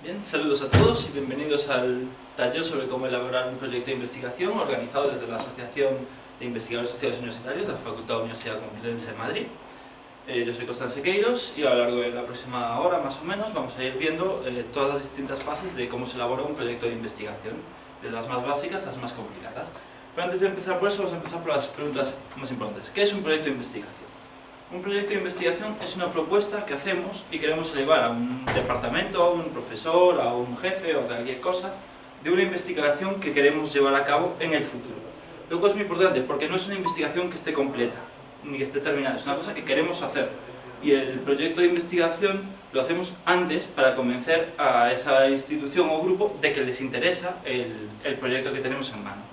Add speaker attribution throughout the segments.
Speaker 1: Bien, saludos a todos y bienvenidos al taller sobre cómo elaborar un proyecto de investigación organizado desde la Asociación de Investigadores Sociales Universitarios de la Facultad de Universidad Complutense de Madrid. Yo soy Costán Sequeiros y a lo largo de la próxima hora, más o menos, vamos a ir viendo todas las distintas fases de cómo se elabora un proyecto de investigación, desde las más básicas a las más complicadas. Pero antes de empezar por eso, vamos a empezar por las preguntas más importantes. ¿Qué es un proyecto de investigación? Un proyecto de investigación es una propuesta que hacemos y queremos elevar a un departamento, a un profesor, a un jefe o cualquier cosa de una investigación que queremos llevar a cabo en el futuro. Lo cual es muy importante porque no es una investigación que esté completa ni que esté terminada, es una cosa que queremos hacer. Y el proyecto de investigación lo hacemos antes para convencer a esa institución o grupo de que les interesa el proyecto que tenemos en mano.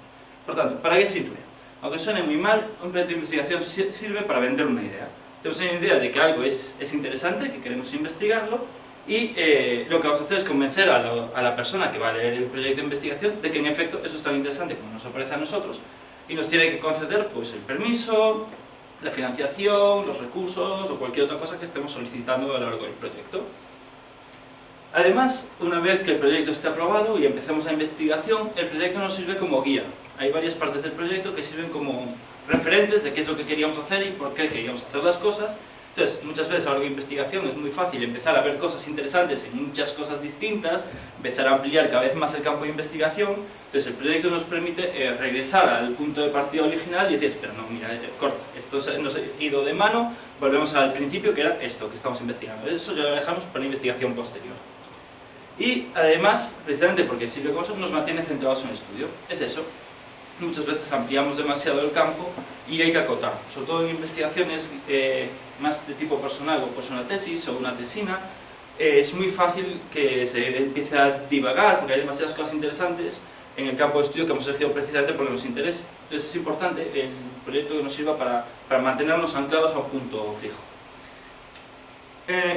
Speaker 1: Por tanto, ¿para qué sirve? Aunque suene muy mal, un proyecto de investigación sirve para vender una idea. Tenemos una idea de que algo es interesante, que queremos investigarlo, y lo que vamos a hacer es convencer a la persona que va a leer el proyecto de investigación de que en efecto eso es tan interesante como nos parece a nosotros, y nos tiene que conceder pues, el permiso, la financiación, los recursos o cualquier otra cosa que estemos solicitando a lo largo del proyecto. Además, una vez que el proyecto esté aprobado y empecemos la investigación, el proyecto nos sirve como guía. Hay varias partes del proyecto que sirven como referentes de qué es lo que queríamos hacer y por qué queríamos hacer las cosas. Entonces, muchas veces a lo largo de investigación es muy fácil empezar a ver cosas interesantes en muchas cosas distintas, empezar a ampliar cada vez más el campo de investigación. Entonces, el proyecto nos permite regresar al punto de partida original y decir, espera, no, mira, corta, esto nos ha ido de mano, volvemos al principio que era esto que estamos investigando. Eso ya lo dejamos para la investigación posterior. Y además, precisamente porque sirve como eso, nos mantiene centrados en el estudio. Es eso. Muchas veces ampliamos demasiado el campo y hay que acotar, sobre todo en investigaciones más de tipo personal o pues una tesis o una tesina. Es muy fácil que se empiece a divagar porque hay demasiadas cosas interesantes en el campo de estudio que hemos elegido precisamente porque nos interesa. Entonces es importante el proyecto que nos sirva para mantenernos anclados a un punto fijo.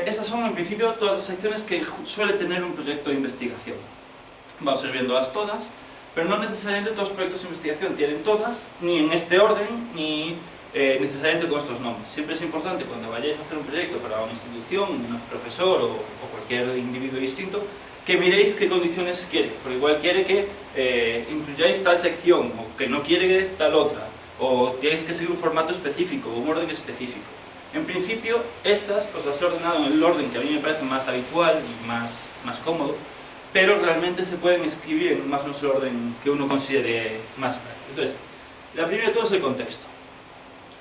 Speaker 1: Estas son en principio todas las secciones que suele tener un proyecto de investigación. Vamos a ir viéndolas todas. Pero no necesariamente todos los proyectos de investigación tienen todas, ni en este orden, ni necesariamente con estos nombres. Siempre es importante cuando vayáis a hacer un proyecto para una institución, un profesor o cualquier individuo distinto, que miréis qué condiciones quiere. Porque igual quiere que incluyáis tal sección, o que no quiere tal otra, o tenéis que seguir un formato específico, un orden específico. En principio, estas os las he ordenado en el orden que a mí me parece más habitual y más cómodo, pero realmente se pueden escribir en más o menos el orden que uno considere más práctico. Entonces, la primera de todo es el contexto.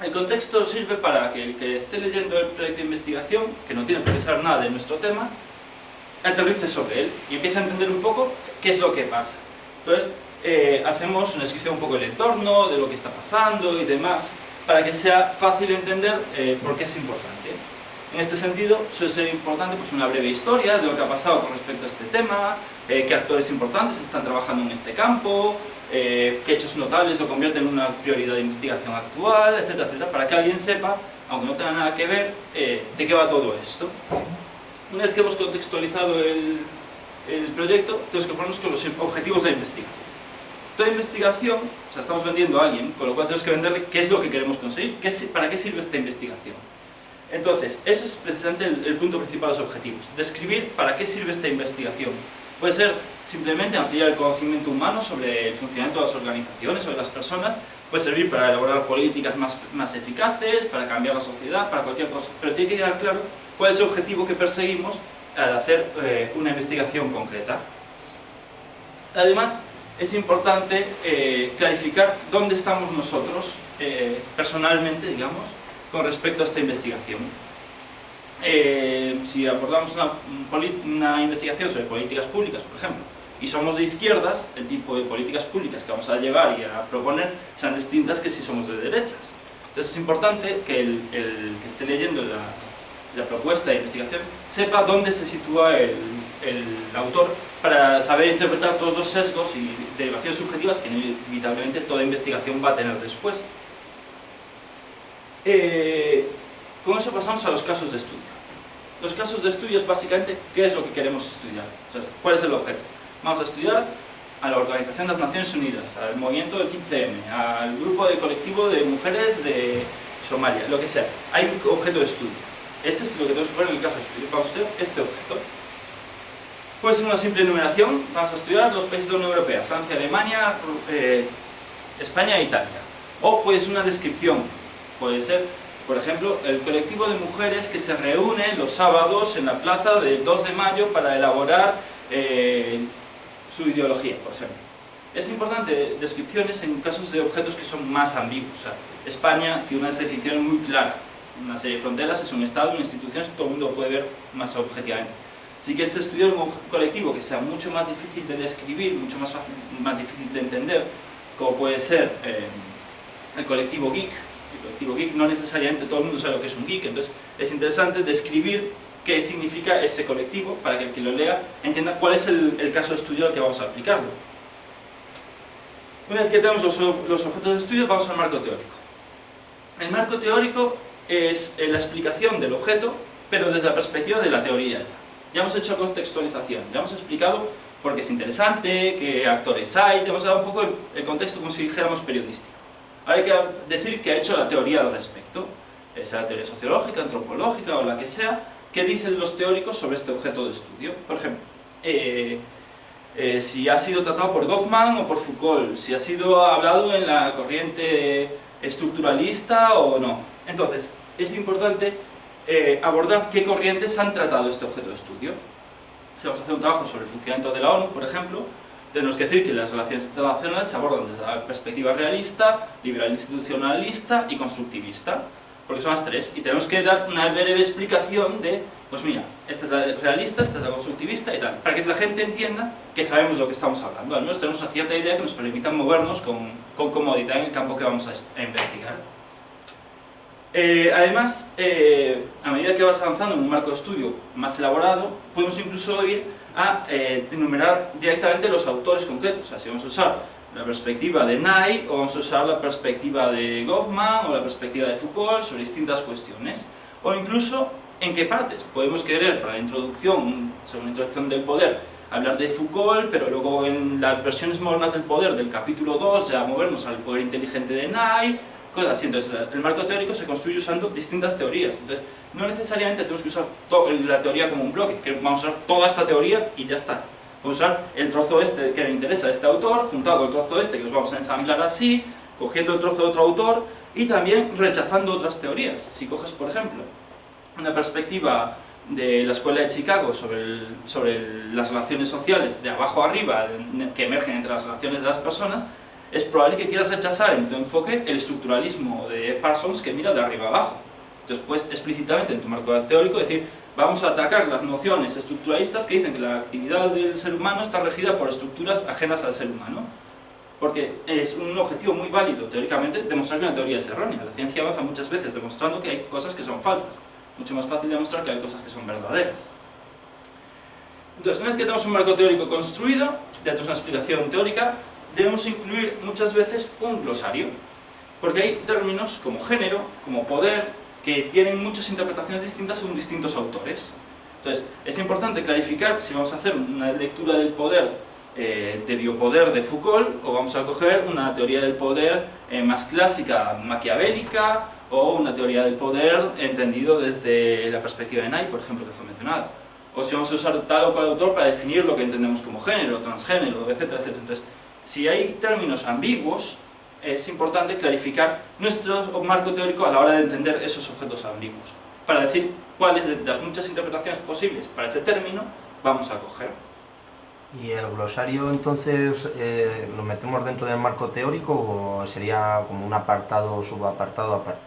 Speaker 1: El contexto sirve para que el que esté leyendo el proyecto de investigación, que no tiene por qué saber nada de nuestro tema, aterrice sobre él y empiece a entender un poco qué es lo que pasa. Entonces, hacemos una descripción un poco del entorno, de lo que está pasando y demás, para que sea fácil entender por qué es importante. En este sentido, suele ser importante pues, una breve historia de lo que ha pasado con respecto a este tema, qué actores importantes están trabajando en este campo, qué hechos notables lo convierten en una prioridad de investigación actual, etcétera, etcétera, para que alguien sepa, aunque no tenga nada que ver, de qué va todo esto. Una vez que hemos contextualizado el proyecto, tenemos que ponernos con los objetivos de la investigación. Toda investigación, o sea, estamos vendiendo a alguien, con lo cual tenemos que venderle qué es lo que queremos conseguir, para qué sirve esta investigación. Entonces, eso es precisamente el punto principal de los objetivos, describir para qué sirve esta investigación. Puede ser simplemente ampliar el conocimiento humano sobre el funcionamiento de las organizaciones o de las personas, puede servir para elaborar políticas más eficaces, para cambiar la sociedad, para cualquier cosa, pero tiene que quedar claro cuál es el objetivo que perseguimos al hacer una investigación concreta. Además, es importante clarificar dónde estamos nosotros, personalmente, digamos, con respecto a esta investigación. Si abordamos una investigación sobre políticas públicas, por ejemplo, y somos de izquierdas, el tipo de políticas públicas que vamos a llevar y a proponer sean distintas que si somos de derechas. Entonces es importante que el que esté leyendo la propuesta de investigación sepa dónde se sitúa el autor para saber interpretar todos los sesgos y derivaciones subjetivas que inevitablemente toda investigación va a tener después. Con eso pasamos a los casos de estudio. Los casos de estudio es básicamente qué es lo que queremos estudiar, o sea, cuál es el objeto. Vamos a estudiar a la Organización de las Naciones Unidas, al movimiento del 15M, al grupo de colectivo de mujeres de Somalia, lo que sea. Hay un objeto de estudio. Ese es lo que tenemos que poner en el caso de estudio. Vamos a estudiar este objeto. Puede ser una simple enumeración, vamos a estudiar los países de la Unión Europea, Francia, Alemania, España e Italia. O puede ser una descripción, puede ser, por ejemplo, el colectivo de mujeres que se reúne los sábados en la plaza del 2 de mayo para elaborar su ideología, por ejemplo. Es importante descripciones en casos de objetos que son más ambiguos. O sea, España tiene una definición muy clara. Una serie de fronteras, es un Estado, una institución, todo el mundo puede ver más objetivamente. Si quieres estudiar un colectivo que sea mucho más difícil de describir, mucho más fácil, más difícil de entender, como puede ser el colectivo geek. El colectivo geek no necesariamente todo el mundo sabe lo que es un geek, entonces es interesante describir qué significa ese colectivo para que el que lo lea entienda cuál es el caso de estudio al que vamos a aplicarlo. Una vez que tenemos los objetos de estudio, vamos al marco teórico. El marco teórico es la explicación del objeto, pero desde la perspectiva de la teoría. Ya hemos hecho contextualización, ya hemos explicado por qué es interesante, qué actores hay, te hemos dado un poco el contexto como si dijéramos periodístico. Ahora hay que decir qué ha hecho la teoría al respecto, sea la teoría sociológica, antropológica o la que sea, qué dicen los teóricos sobre este objeto de estudio. Por ejemplo, si ha sido tratado por Goffman o por Foucault, si ha sido hablado en la corriente estructuralista o no. Entonces, es importante abordar qué corrientes han tratado este objeto de estudio. Si vamos a hacer un trabajo sobre el funcionamiento de la ONU, por ejemplo, tenemos que decir que las relaciones internacionales se abordan desde la perspectiva realista, liberal institucionalista y constructivista, porque son las tres, y tenemos que dar una breve explicación de, pues mira, esta es la realista, esta es la constructivista y tal, para que la gente entienda que sabemos de lo que estamos hablando, al menos tenemos una cierta idea que nos permita movernos con comodidad en el campo que vamos a investigar. Además, a medida que vas avanzando en un marco de estudio más elaborado, podemos incluso ir a enumerar directamente los autores concretos. O sea, si vamos a usar la perspectiva de Nye, o vamos a usar la perspectiva de Goffman, o la perspectiva de Foucault, sobre distintas cuestiones. O incluso en qué partes. Podemos querer, para la introducción, sobre una introducción del poder, hablar de Foucault, pero luego en las versiones modernas del poder, del capítulo 2, ya movernos al poder inteligente de Nye, cosas así. Entonces, el marco teórico se construye usando distintas teorías. Entonces, no necesariamente tenemos que usar la teoría como un bloque, que vamos a usar toda esta teoría y ya está. Podemos usar el trozo este que me interesa de este autor, juntado con el trozo este que los vamos a ensamblar así, cogiendo el trozo de otro autor y también rechazando otras teorías. Si coges, por ejemplo, una perspectiva de la Escuela de Chicago sobre las relaciones sociales de abajo a arriba que emergen entre las relaciones de las personas, es probable que quieras rechazar en tu enfoque el estructuralismo de Parsons que mira de arriba a abajo. Entonces puedes explícitamente en tu marco teórico decir, vamos a atacar las nociones estructuralistas que dicen que la actividad del ser humano está regida por estructuras ajenas al ser humano. Porque es un objetivo muy válido, teóricamente, demostrar que una teoría es errónea. La ciencia avanza muchas veces demostrando que hay cosas que son falsas. Mucho más fácil demostrar que hay cosas que son verdaderas. Entonces, una vez que tenemos un marco teórico construido, ya tenemos una explicación teórica, debemos incluir muchas veces un glosario, porque hay términos como género, como poder, que tienen muchas interpretaciones distintas según distintos autores. Entonces, es importante clarificar si vamos a hacer una lectura del poder, de biopoder de Foucault, o vamos a coger una teoría del poder más clásica, maquiavélica, o una teoría del poder entendido desde la perspectiva de Nye, por ejemplo, que fue mencionada. O si vamos a usar tal o cual autor para definir lo que entendemos como género, transgénero, etcétera, etcétera. Entonces, si hay términos ambiguos, es importante clarificar nuestro marco teórico a la hora de entender esos objetos ambiguos, para decir cuáles de las muchas interpretaciones posibles para ese término vamos a coger.
Speaker 2: ¿Y el glosario entonces lo metemos dentro del marco teórico o sería como un apartado o subapartado aparte?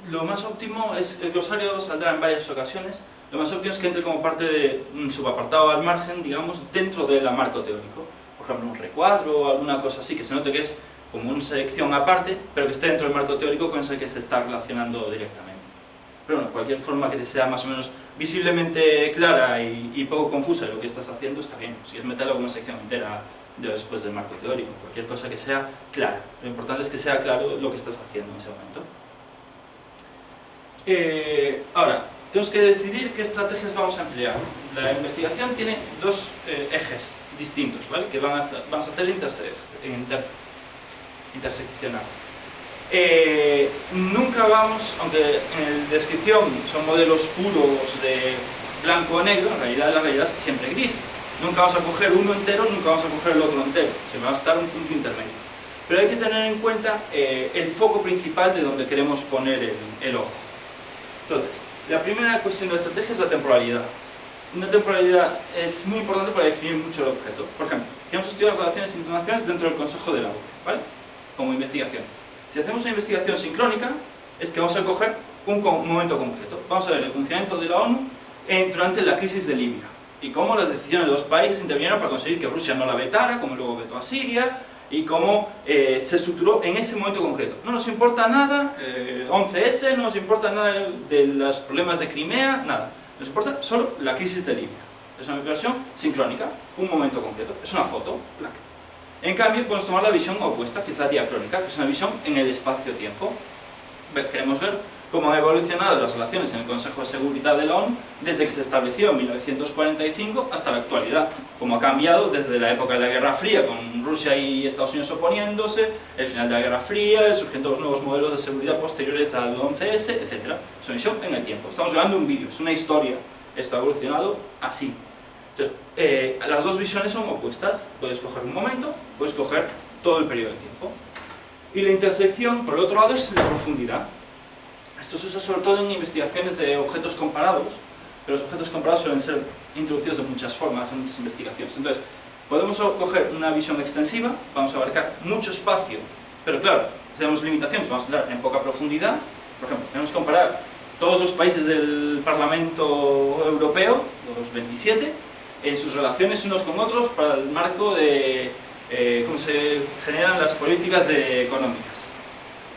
Speaker 1: Lo más óptimo es, el glosario saldrá en varias ocasiones, lo más óptimo es que entre como parte de un subapartado al margen, digamos, dentro del marco teórico. Por ejemplo, un recuadro o alguna cosa así, que se note que es como una selección aparte, pero que esté dentro del marco teórico con el que se está relacionando directamente. Pero bueno, cualquier forma que te sea más o menos visiblemente clara y poco confusa de lo que estás haciendo está bien. Si es meterlo como una sección entera después del marco teórico, cualquier cosa que sea clara. Lo importante es que sea claro lo que estás haciendo en ese momento. Ahora, tenemos que decidir qué estrategias vamos a emplear. La investigación tiene dos ejes distintos, ¿vale? Que vamos a hacer interseccionar. Nunca vamos, aunque en la descripción son modelos puros de blanco o negro, en realidad la realidad es siempre gris. Nunca vamos a coger uno entero, nunca vamos a coger el otro entero, se va a estar un punto intermedio. Pero hay que tener en cuenta el foco principal de donde queremos poner el ojo. Entonces, la primera cuestión de la estrategia es la temporalidad. Una temporalidad es muy importante para definir mucho el objeto. Por ejemplo, queremos estudiar las relaciones internacionales dentro del Consejo de la ONU, ¿vale? Como investigación. Si hacemos una investigación sincrónica, es que vamos a coger un momento concreto. Vamos a ver el funcionamiento de la ONU durante la crisis de Libia y cómo las decisiones de los países intervinieron para conseguir que Rusia no la vetara, como luego vetó a Siria, y cómo se estructuró en ese momento concreto. No nos importa nada, 11S, no nos importa nada de los problemas de Crimea, nada. Nos importa solo la crisis de Libia. Es una versión sincrónica, un momento concreto, es una foto, placa. En cambio, podemos tomar la visión opuesta, que es la diacrónica, que es una visión en el espacio-tiempo. Queremos ver cómo han evolucionado las relaciones en el Consejo de Seguridad de la ONU desde que se estableció en 1945 hasta la actualidad, cómo ha cambiado desde la época de la Guerra Fría, con Rusia y Estados Unidos oponiéndose, el final de la Guerra Fría, surgiendo los nuevos modelos de seguridad posteriores al 11S, etc. Es una visión en el tiempo. Estamos grabando un vídeo, es una historia. Esto ha evolucionado así. Entonces, las dos visiones son opuestas. Puedes coger un momento, puedes coger todo el periodo de tiempo. Y la intersección, por el otro lado, es la profundidad. Esto se usa sobre todo en investigaciones de objetos comparados, pero los objetos comparados suelen ser introducidos de muchas formas en muchas investigaciones. Entonces, podemos coger una visión extensiva, vamos a abarcar mucho espacio, pero claro, tenemos limitaciones, vamos a entrar en poca profundidad. Por ejemplo, tenemos que comparar todos los países del Parlamento Europeo, los 27, en sus relaciones unos con otros para el marco de cómo se generan las políticas económicas.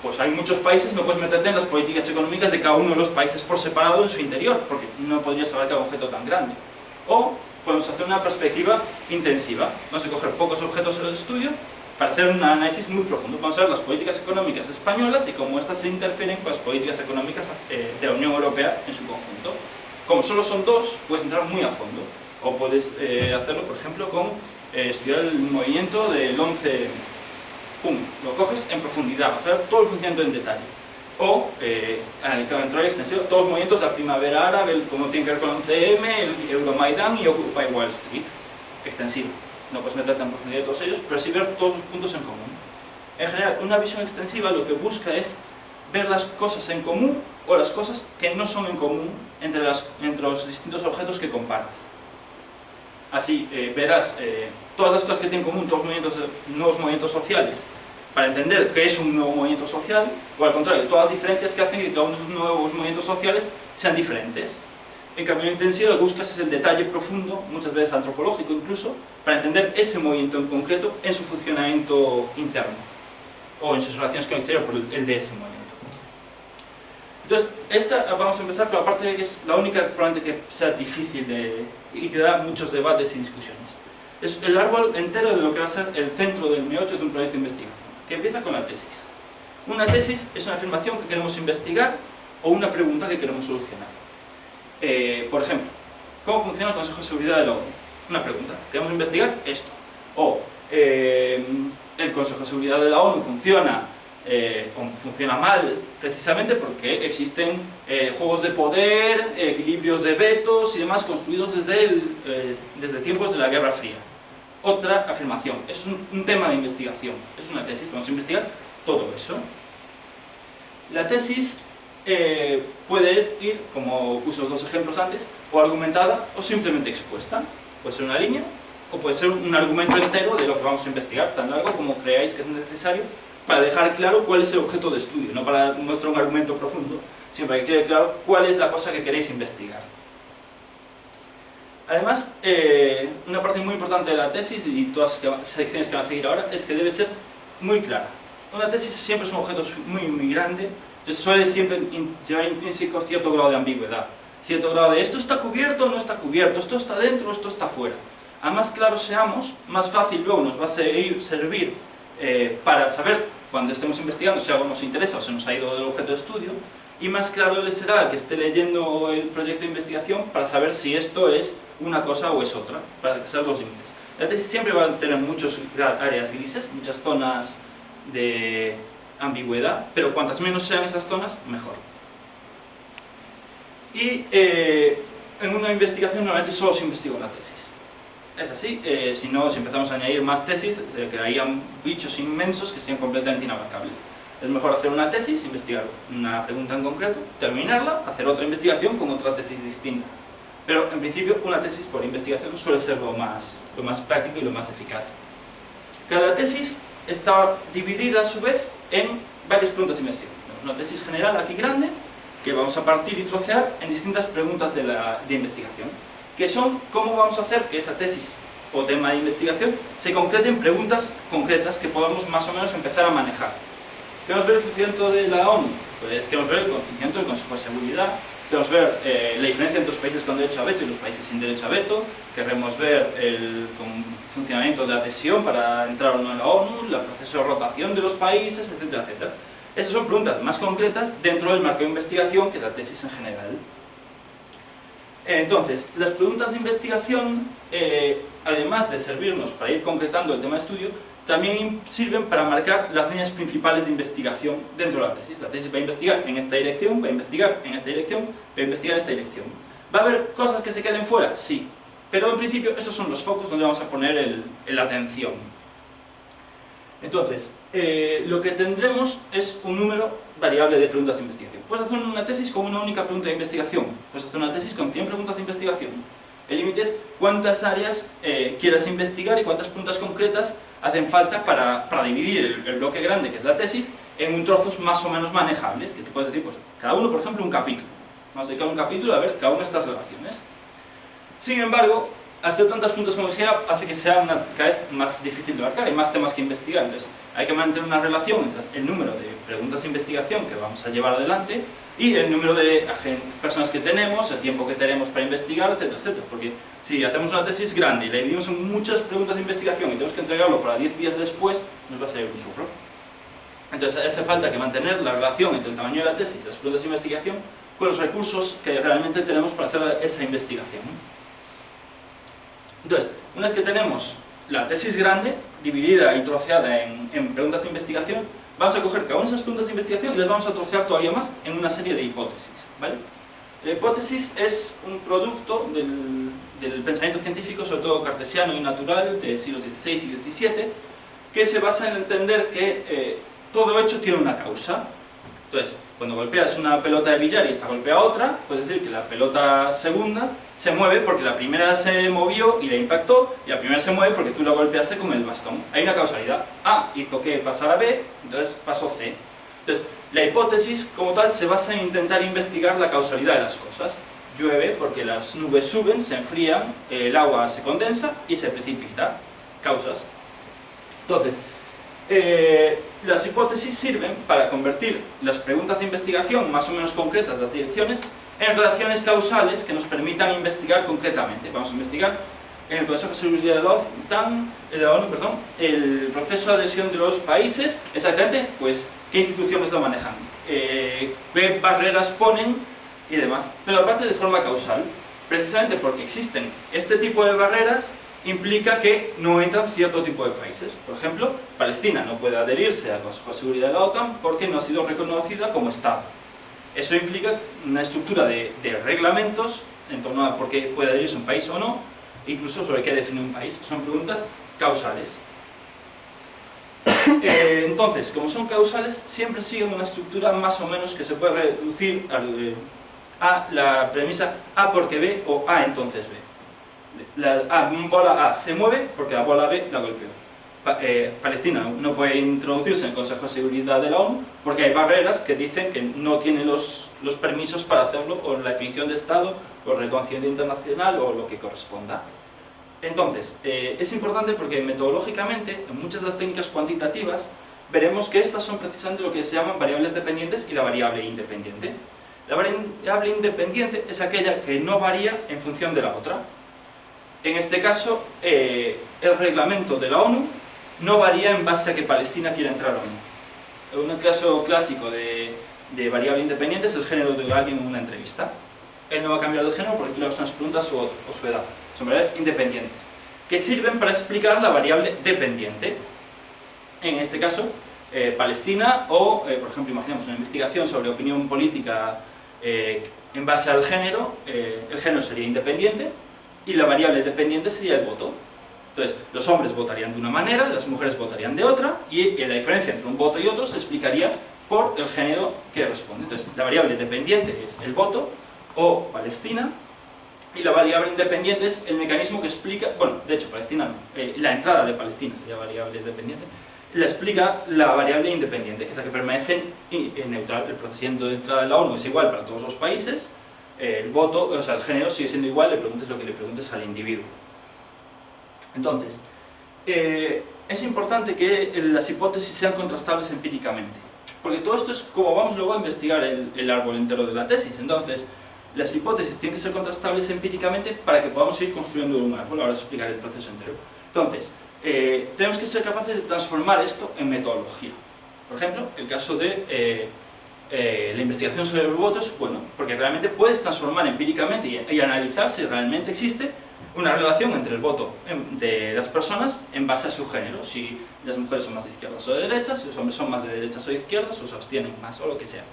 Speaker 1: Pues hay muchos países, no puedes meterte en las políticas económicas de cada uno de los países por separado en su interior, porque no podrías abarcar un objeto tan grande. O podemos hacer una perspectiva intensiva, vamos a coger pocos objetos de estudio para hacer un análisis muy profundo. Vamos a ver las políticas económicas españolas y cómo estas se interfieren con las políticas económicas de la Unión Europea en su conjunto. Como solo son dos, puedes entrar muy a fondo. O puedes hacerlo, por ejemplo, con estudiar el movimiento del 11... ¡Pum! Lo coges en profundidad, vas a ver todo el funcionamiento en detalle. O, en el control extensivo, todos los movimientos de la primavera árabe, como tiene que ver con el 11M, el Euromaidan y Occupy Wall Street. Extensivo. No puedes meterte en profundidad de todos ellos, pero sí ver todos los puntos en común. En general, una visión extensiva lo que busca es ver las cosas en común o las cosas que no son en común entre los distintos objetos que comparas. Así verás todas las cosas que tienen en común todos los nuevos movimientos sociales para entender qué es un nuevo movimiento social, o al contrario, todas las diferencias que hacen que cada uno de esos nuevos movimientos sociales sean diferentes. En cambio, en intensivo lo que buscas es el detalle profundo, muchas veces antropológico incluso, para entender ese movimiento en concreto en su funcionamiento interno o en sus relaciones con el exterior, por el de ese movimiento. Entonces, vamos a empezar con la parte que es la única probablemente que sea difícil y que da muchos debates y discusiones. Es el árbol entero de lo que va a ser el centro del meollo de un proyecto de investigación, que empieza con la tesis. Una tesis es una afirmación que queremos investigar o una pregunta que queremos solucionar. Por ejemplo, ¿cómo funciona el Consejo de Seguridad de la ONU? Una pregunta, queremos investigar esto. O el Consejo de Seguridad de la ONU funciona mal precisamente porque existen juegos de poder, equilibrios de vetos y demás construidos desde tiempos de la Guerra Fría. Otra afirmación, es un tema de investigación, es una tesis, vamos a investigar todo eso. La tesis puede ir, como puse los dos ejemplos antes, o argumentada o simplemente expuesta. Puede ser una línea o puede ser un argumento entero de lo que vamos a investigar, tan largo como creáis que es necesario, para dejar claro cuál es el objeto de estudio, no para mostrar un argumento profundo, sino para que quede claro cuál es la cosa que queréis investigar. Además, una parte muy importante de la tesis y todas las secciones que van a seguir ahora es que debe ser muy clara. Una tesis siempre es un objeto muy grande, entonces suele siempre llevar intrínseco cierto grado de ambigüedad, cierto grado de esto está cubierto o no está cubierto, esto está dentro o esto está fuera. A más claros seamos, más fácil luego nos va a servir para saber cuando estemos investigando si algo nos interesa o se nos ha ido del objeto de estudio, y más claro le será al que esté leyendo el proyecto de investigación para saber si esto es una cosa o es otra, para saber los límites. La tesis siempre va a tener muchas áreas grises, muchas zonas de ambigüedad, pero cuantas menos sean esas zonas, mejor. Y en una investigación normalmente solo se investiga una tesis. es así. Si no, si empezamos a añadir más tesis, se quedarían bichos inmensos que serían completamente inabarcables. Es mejor hacer una tesis, investigar una pregunta en concreto, terminarla, hacer otra investigación con otra tesis distinta. Pero en principio una tesis por investigación suele ser lo más práctico y lo más eficaz. Cada tesis está dividida a su vez en varias preguntas de investigación. Una tesis general aquí grande, que vamos a partir y trocear en distintas preguntas de investigación, que son cómo vamos a hacer que esa tesis o tema de investigación se concrete en preguntas concretas que podamos más o menos empezar a manejar. ¿Queremos ver el funcionamiento de la ONU? Pues queremos ver el funcionamiento del Consejo de Seguridad, queremos ver la diferencia entre los países con derecho a veto y los países sin derecho a veto, queremos ver el funcionamiento de adhesión para entrar o no en la ONU, el proceso de rotación de los países, etcétera, etcétera. Esas son preguntas más concretas dentro del marco de investigación, que es la tesis en general. Entonces, las preguntas de investigación, además de servirnos para ir concretando el tema de estudio, también sirven para marcar las líneas principales de investigación dentro de la tesis. La tesis va a investigar en esta dirección, va a investigar en esta dirección, va a investigar en esta dirección. ¿Va a haber cosas que se queden fuera? Sí. Pero en principio estos son los focos donde vamos a poner la atención. Entonces, lo que tendremos es un número variable de preguntas de investigación. Puedes hacer una tesis con una única pregunta de investigación. Puedes hacer una tesis con 100 preguntas de investigación. El límite es cuántas áreas quieras investigar y cuántas preguntas concretas hacen falta para dividir el bloque grande, que es la tesis, en trozos más o menos manejables, que tú puedes decir, pues, cada uno, por ejemplo, un capítulo. Vamos a dedicar un capítulo a ver cada una de estas relaciones. Sin embargo, hacer tantas preguntas como quisiera hace que sea cada vez más difícil de abarcar, hay más temas que investigar, entonces hay que mantener una relación entre el número de preguntas de investigación que vamos a llevar adelante y el número de personas que tenemos, el tiempo que tenemos para investigar, etcétera, etcétera. Porque si hacemos una tesis grande y la dividimos en muchas preguntas de investigación y tenemos que entregarlo para 10 días después, nos va a salir un churro. Entonces hace falta que mantener la relación entre el tamaño de la tesis y las preguntas de investigación con los recursos que realmente tenemos para hacer esa investigación. Entonces, una vez que tenemos la tesis grande, dividida y troceada en preguntas de investigación, vamos a coger cada una de esas preguntas de investigación y las vamos a trocear todavía más en una serie de hipótesis, ¿vale? La hipótesis es un producto del pensamiento científico, sobre todo cartesiano y natural, de siglos XVI y XVII, que se basa en entender que todo hecho tiene una causa. Entonces, cuando golpeas una pelota de billar y esta golpea otra, puedes decir que la pelota segunda se mueve porque la primera se movió y la impactó, y la primera se mueve porque tú la golpeaste con el bastón. Hay una causalidad. A hizo que pasara B, entonces pasó C. Entonces, la hipótesis como tal se basa en intentar investigar la causalidad de las cosas. Llueve porque las nubes suben, se enfrían, el agua se condensa y se precipita. Causas. Entonces, las hipótesis sirven para convertir las preguntas de investigación más o menos concretas de las direcciones en relaciones causales que nos permitan investigar concretamente. Vamos a investigar en el Consejo de Seguridad de la ONU, el proceso de adhesión de los países, exactamente, pues, qué instituciones lo manejan, qué barreras ponen y demás, pero aparte de forma causal, precisamente porque existen este tipo de barreras, implica que no entran cierto tipo de países. Por ejemplo, Palestina no puede adherirse al Consejo de Seguridad de la OTAN porque no ha sido reconocida como Estado. Eso implica una estructura de reglamentos en torno a por qué puede adherirse un país o no, e incluso sobre qué define un país. Son preguntas causales. Entonces, como son causales, siempre siguen una estructura más o menos que se puede reducir a la premisa A porque B o A entonces B. La bola A se mueve porque la bola B la golpeó. Palestina no puede introducirse en el Consejo de Seguridad de la ONU porque hay barreras que dicen que no tiene los permisos para hacerlo, o la definición de Estado, o reconocimiento internacional, o lo que corresponda. Entonces, es importante porque metodológicamente, en muchas de las técnicas cuantitativas, veremos que estas son precisamente lo que se llaman variables dependientes y la variable independiente. La variable independiente es aquella que no varía en función de la otra. En este caso, el reglamento de la ONU no varía en base a que Palestina quiera entrar o no. Un caso clásico de variable independiente es el género de alguien en una entrevista. Él no va a cambiar de género porque tú le hagas unas preguntas o su edad. Son variables independientes, que sirven para explicar la variable dependiente. En este caso, Palestina o, por ejemplo, imaginemos una investigación sobre opinión política en base al género, el género sería independiente, y la variable dependiente sería el voto. Entonces, los hombres votarían de una manera, las mujeres votarían de otra, y la diferencia entre un voto y otro se explicaría por el género que responde. Entonces, la variable dependiente es el voto, o Palestina, y la variable independiente es el mecanismo que explica, bueno, de hecho, Palestina no, la entrada de Palestina sería variable dependiente, la explica la variable independiente, que es la que permanece neutral. El procedimiento de entrada de la ONU es igual para todos los países, el voto, o sea, el género sigue siendo igual, le preguntes lo que le preguntes al individuo. Entonces, es importante que las hipótesis sean contrastables empíricamente, porque todo esto es como vamos luego a investigar el árbol entero de la tesis. Entonces, las hipótesis tienen que ser contrastables empíricamente para que podamos ir construyendo un árbol. Ahora os explicaré el proceso entero. Entonces, tenemos que ser capaces de transformar esto en metodología. Por ejemplo, el caso de la investigación sobre votos, bueno, porque realmente puedes transformar empíricamente y analizar si realmente existe una relación entre el voto de las personas en base a su género, si las mujeres son más de izquierdas o de derechas, si los hombres son más de derechas o de izquierdas, o se abstienen más, o lo que sea.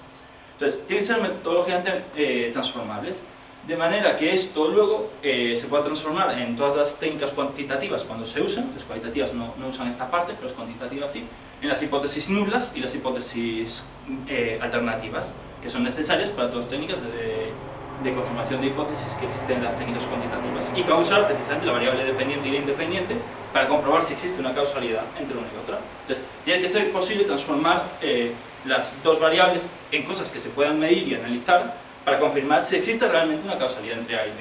Speaker 1: Entonces, tienen que ser metodológicamente transformables, de manera que esto luego se pueda transformar en todas las técnicas cuantitativas cuando se usan. Las cualitativas no usan esta parte, pero las cuantitativas sí, en las hipótesis nulas y las hipótesis alternativas, que son necesarias para todas las técnicas de confirmación de hipótesis que existen en las técnicas cuantitativas, y que va a usar precisamente la variable dependiente y la independiente para comprobar si existe una causalidad entre una y otra. Entonces, tiene que ser posible transformar las dos variables en cosas que se puedan medir y analizar para confirmar si existe realmente una causalidad entre A y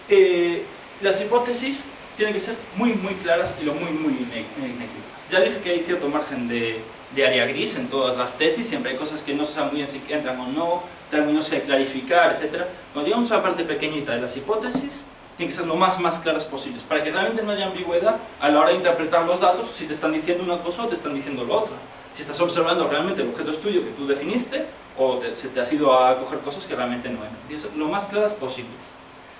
Speaker 1: B. Las hipótesis tienen que ser muy claras y muy inequívocas. Ya dije que hay cierto margen de área gris en todas las tesis, siempre hay cosas que no se saben muy bien si entran o no, términos que clarificar, etc. Cuando llegamos a la parte pequeñita de las hipótesis, tienen que ser lo más claras posibles, para que realmente no haya ambigüedad a la hora de interpretar los datos, si te están diciendo una cosa o te están diciendo lo otro. Si estás observando realmente el objeto de estudio que tú definiste, o se te has ido a coger cosas que realmente no entran. Tienen que ser lo más claras posibles.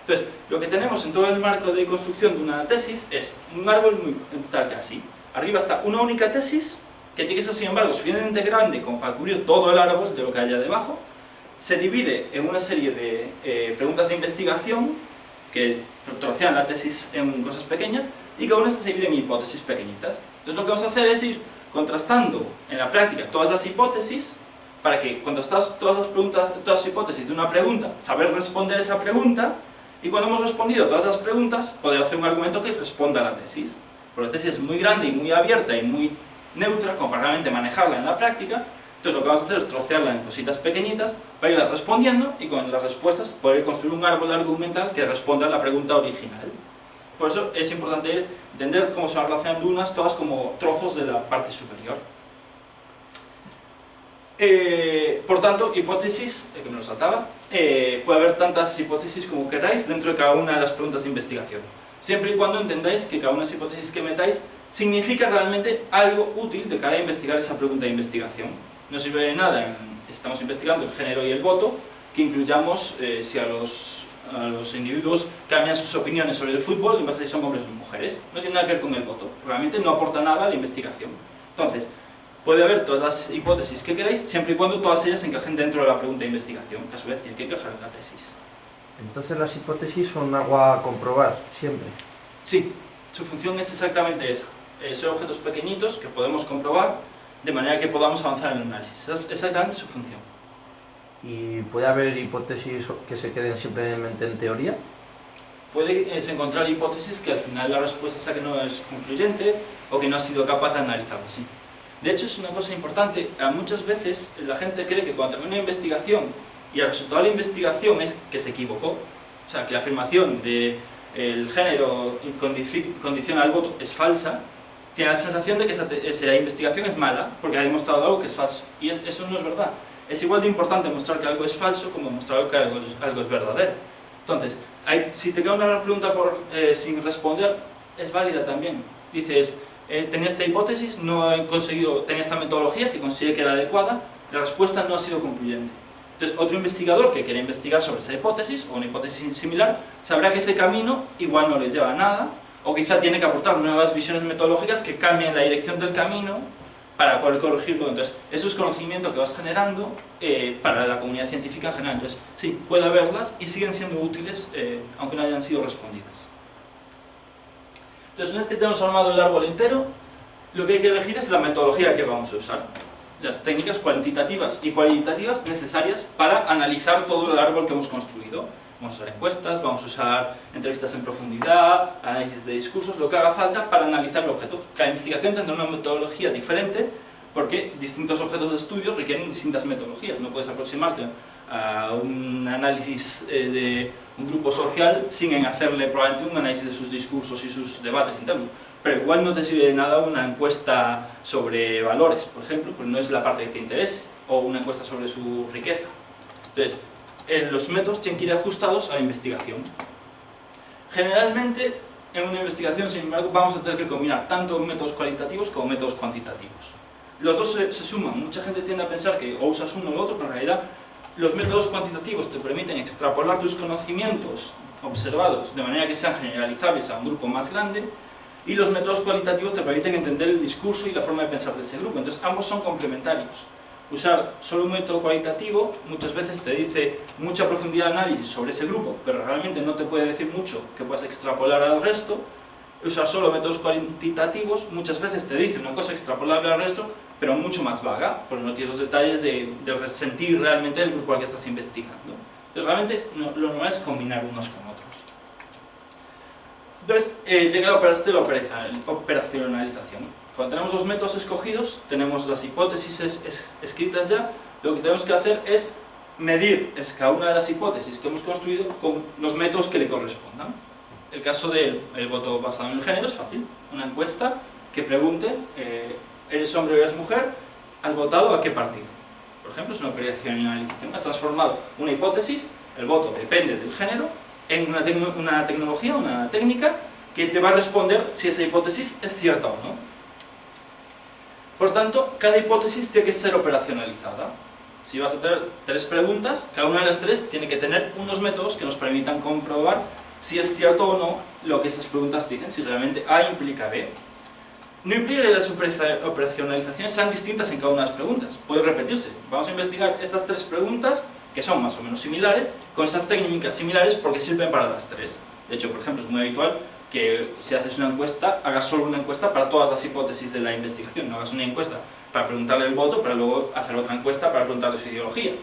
Speaker 1: Entonces, lo que tenemos en todo el marco de construcción de una tesis es un árbol muy tal que así. Arriba está una única tesis, que tiene que ser, sin embargo, suficientemente grande como para cubrir todo el árbol de lo que haya debajo. Se divide en una serie de preguntas de investigación que trocean la tesis en cosas pequeñas, y cada una se divide en hipótesis pequeñitas. Entonces, lo que vamos a hacer es ir contrastando en la práctica todas las hipótesis, para que cuando estás todas las hipótesis de una pregunta, saber responder esa pregunta, y cuando hemos respondido todas las preguntas, poder hacer un argumento que responda a la tesis. Porque la tesis es muy grande y muy abierta y muy neutra como para realmente manejarla en la práctica. Entonces lo que vamos a hacer es trocearla en cositas pequeñitas para irlas respondiendo, y con las respuestas poder construir un árbol argumental que responda a la pregunta original. Por eso es importante entender cómo se van relacionando unas todas como trozos de la parte superior. Por tanto, hipótesis, que me lo saltaba, puede haber tantas hipótesis como queráis dentro de cada una de las preguntas de investigación, siempre y cuando entendáis que cada una de las hipótesis que metáis significa realmente algo útil de cara a investigar esa pregunta de investigación. No sirve de nada, si estamos investigando el género y el voto, que incluyamos si a los individuos cambian sus opiniones sobre el fútbol en base a si son hombres o mujeres. No tiene nada que ver con el voto, realmente no aporta nada a la investigación. Entonces, puede haber todas las hipótesis que queráis, siempre y cuando todas ellas encajen dentro de la pregunta de investigación, que a su vez tiene que encajar en la tesis.
Speaker 2: Entonces las hipótesis son algo a comprobar, siempre.
Speaker 1: Sí, su función es exactamente esa. Son objetos pequeñitos que podemos comprobar de manera que podamos avanzar en el análisis. Esa es exactamente su función.
Speaker 2: ¿Y puede haber hipótesis que se queden simplemente en teoría?
Speaker 1: Puede encontrar hipótesis que al final la respuesta sea que no es concluyente o que no ha sido capaz de analizarlo, sí. De hecho, es una cosa importante. Muchas veces la gente cree que cuando termina una investigación y el resultado de la investigación es que se equivocó, o sea, que la afirmación de el género condiciona al voto es falsa, tiene la sensación de que esa investigación es mala porque ha demostrado algo que es falso. Y eso no es verdad. Es igual de importante mostrar que algo es falso como mostrar que algo es verdadero. Entonces, si te queda una pregunta sin responder, es válida también. Dices, tenía esta hipótesis, no he conseguido, tenía esta metodología que consideré que era adecuada, la respuesta no ha sido concluyente. Entonces, otro investigador que quiera investigar sobre esa hipótesis, o una hipótesis similar, sabrá que ese camino igual no le lleva a nada, o quizá tiene que aportar nuevas visiones metodológicas que cambien la dirección del camino para poder corregirlo. Entonces, eso es conocimiento que vas generando para la comunidad científica en general. Entonces, sí, puede haberlas y siguen siendo útiles, aunque no hayan sido respondidas. Entonces, una vez que tenemos armado el árbol entero, lo que hay que elegir es la metodología que vamos a usar. Las técnicas cuantitativas y cualitativas necesarias para analizar todo el árbol que hemos construido. Vamos a usar encuestas, vamos a usar entrevistas en profundidad, análisis de discursos, lo que haga falta para analizar el objeto. Cada investigación tendrá una metodología diferente porque distintos objetos de estudio requieren distintas metodologías. No puedes aproximarte a un análisis de un grupo social sin hacerle probablemente un análisis de sus discursos y sus debates internos. Pero igual no te sirve de nada una encuesta sobre valores, por ejemplo, porque no es la parte que te interese, o una encuesta sobre su riqueza. Entonces, los métodos tienen que ir ajustados a la investigación. Generalmente, en una investigación, sin embargo, vamos a tener que combinar tanto métodos cualitativos como métodos cuantitativos. Los dos se suman. Mucha gente tiende a pensar que o usas uno o el otro, pero en realidad los métodos cuantitativos te permiten extrapolar tus conocimientos observados de manera que sean generalizables a un grupo más grande, y los métodos cualitativos te permiten entender el discurso y la forma de pensar de ese grupo. Entonces, ambos son complementarios. Usar solo un método cualitativo muchas veces te dice mucha profundidad de análisis sobre ese grupo, pero realmente no te puede decir mucho que puedas extrapolar al resto. Usar solo métodos cuantitativos muchas veces te dice una cosa extrapolable al resto, pero mucho más vaga, porque no tienes los detalles del sentir realmente del grupo al que estás investigando. Entonces, realmente lo normal es combinar unos con otros. Entonces, llega la parte de la operacionalización. Cuando tenemos los métodos escogidos, tenemos las hipótesis escritas ya, lo que tenemos que hacer es medir cada una de las hipótesis que hemos construido con los métodos que le correspondan. El caso del voto basado en el género es fácil. Una encuesta que pregunte, ¿eres hombre o eres mujer? ¿Has votado a qué partido? Por ejemplo, es una operacionalización. Has transformado una hipótesis, el voto depende del género, en una tecnología, una técnica, que te va a responder si esa hipótesis es cierta o no. Por tanto, cada hipótesis tiene que ser operacionalizada. Si vas a tener 3 preguntas, cada una de las 3 tiene que tener unos métodos que nos permitan comprobar si es cierto o no lo que esas preguntas dicen, si realmente A implica B. No implica que las operacionalizaciones sean distintas en cada una de las preguntas, puede repetirse. Vamos a investigar estas 3 preguntas, que son más o menos similares, con estas técnicas similares porque sirven para las 3. De hecho, por ejemplo, es muy habitual que si haces una encuesta, hagas solo una encuesta para todas las hipótesis de la investigación. No hagas una encuesta para preguntarle el voto, pero luego hacer otra encuesta para preguntarle su ideología.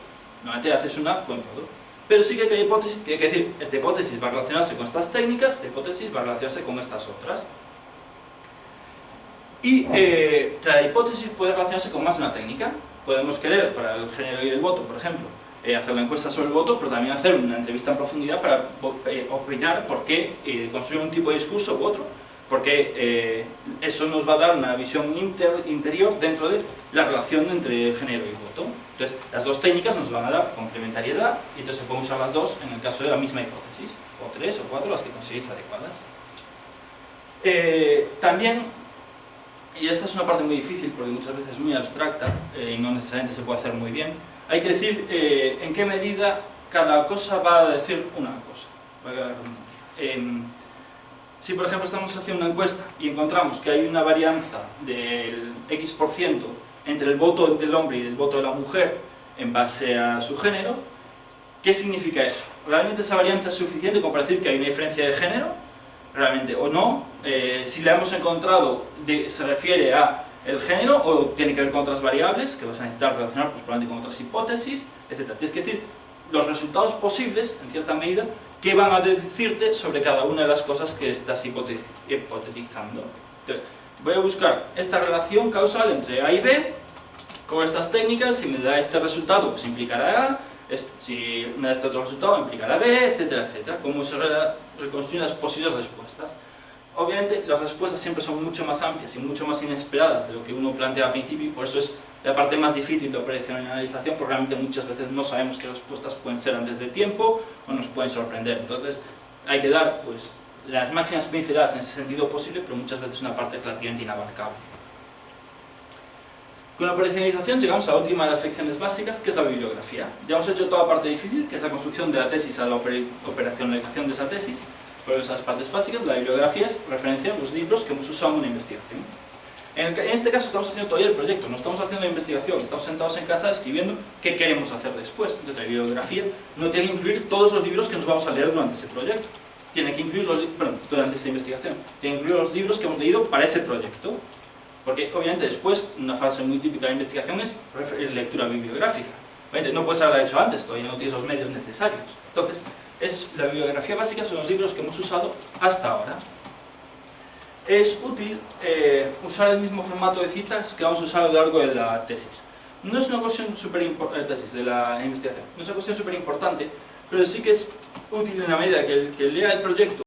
Speaker 1: Normalmente haces una con todo. Pero sí que cada hipótesis tiene que decir, esta hipótesis va a relacionarse con estas técnicas, esta hipótesis va a relacionarse con estas otras. Y cada hipótesis puede relacionarse con más de una técnica. Podemos querer, para el género y el voto, por ejemplo, hacer la encuesta sobre el voto, pero también hacer una entrevista en profundidad para opinar por qué construir un tipo de discurso u otro, porque eso nos va a dar una visión interior dentro de la relación entre género y voto. Entonces, las 2 técnicas nos van a dar complementariedad, y entonces se pueden usar las 2 en el caso de la misma hipótesis, o 3 o 4, las que consideréis adecuadas. También, y esta es una parte muy difícil porque muchas veces es muy abstracta y no necesariamente se puede hacer muy bien, hay que decir en qué medida cada cosa va a decir una cosa. Si por ejemplo estamos haciendo una encuesta y encontramos que hay una varianza del X% entre el voto del hombre y el voto de la mujer en base a su género, ¿qué significa eso? ¿Realmente esa varianza es suficiente como para decir que hay una diferencia de género? ¿Realmente o no? Si la hemos encontrado, ¿se refiere a el género o tiene que ver con otras variables que vas a necesitar relacionar pues, probablemente con otras hipótesis, etc. Tienes que decir los resultados posibles, en cierta medida, que van a decirte sobre cada una de las cosas que estás hipotetizando. Entonces, voy a buscar esta relación causal entre A y B con estas técnicas. Si me da este resultado, pues implicará A. Si me da este otro resultado, implicará B, etcétera, etcétera. Cómo se reconstruyen las posibles respuestas. Obviamente las respuestas siempre son mucho más amplias y mucho más inesperadas de lo que uno plantea al principio, y por eso es la parte más difícil de operacionalización, porque realmente muchas veces no sabemos qué respuestas pueden ser antes de tiempo o nos pueden sorprender. Entonces hay que dar pues, las máximas pinceladas en ese sentido posible, pero muchas veces es una parte relativamente inabarcable. Con la operacionalización llegamos a la última de las secciones básicas, que es la bibliografía. Ya hemos hecho toda la parte difícil, que es la construcción de la tesis a la operacionalización de esa tesis. Pero esas partes básicas, la bibliografía es referencia a los libros que hemos usado en una investigación. En este caso estamos haciendo todavía el proyecto, no estamos haciendo la investigación, estamos sentados en casa escribiendo qué queremos hacer después. Entonces la bibliografía no tiene que incluir todos los libros que nos vamos a leer durante ese proyecto. tiene que incluir durante esa investigación, tiene que incluir los libros que hemos leído para ese proyecto. Porque obviamente después, una fase muy típica de investigación es lectura bibliográfica. Obviamente no puedes haberla hecho antes, todavía no tienes los medios necesarios. Entonces, la bibliografía básica son los libros que hemos usado hasta ahora. Es útil usar el mismo formato de citas que vamos a usar a lo largo de la tesis. No es una cuestión súper importante, de la investigación, no es una cuestión súper importante, pero sí que es útil en la medida que el que lea el proyecto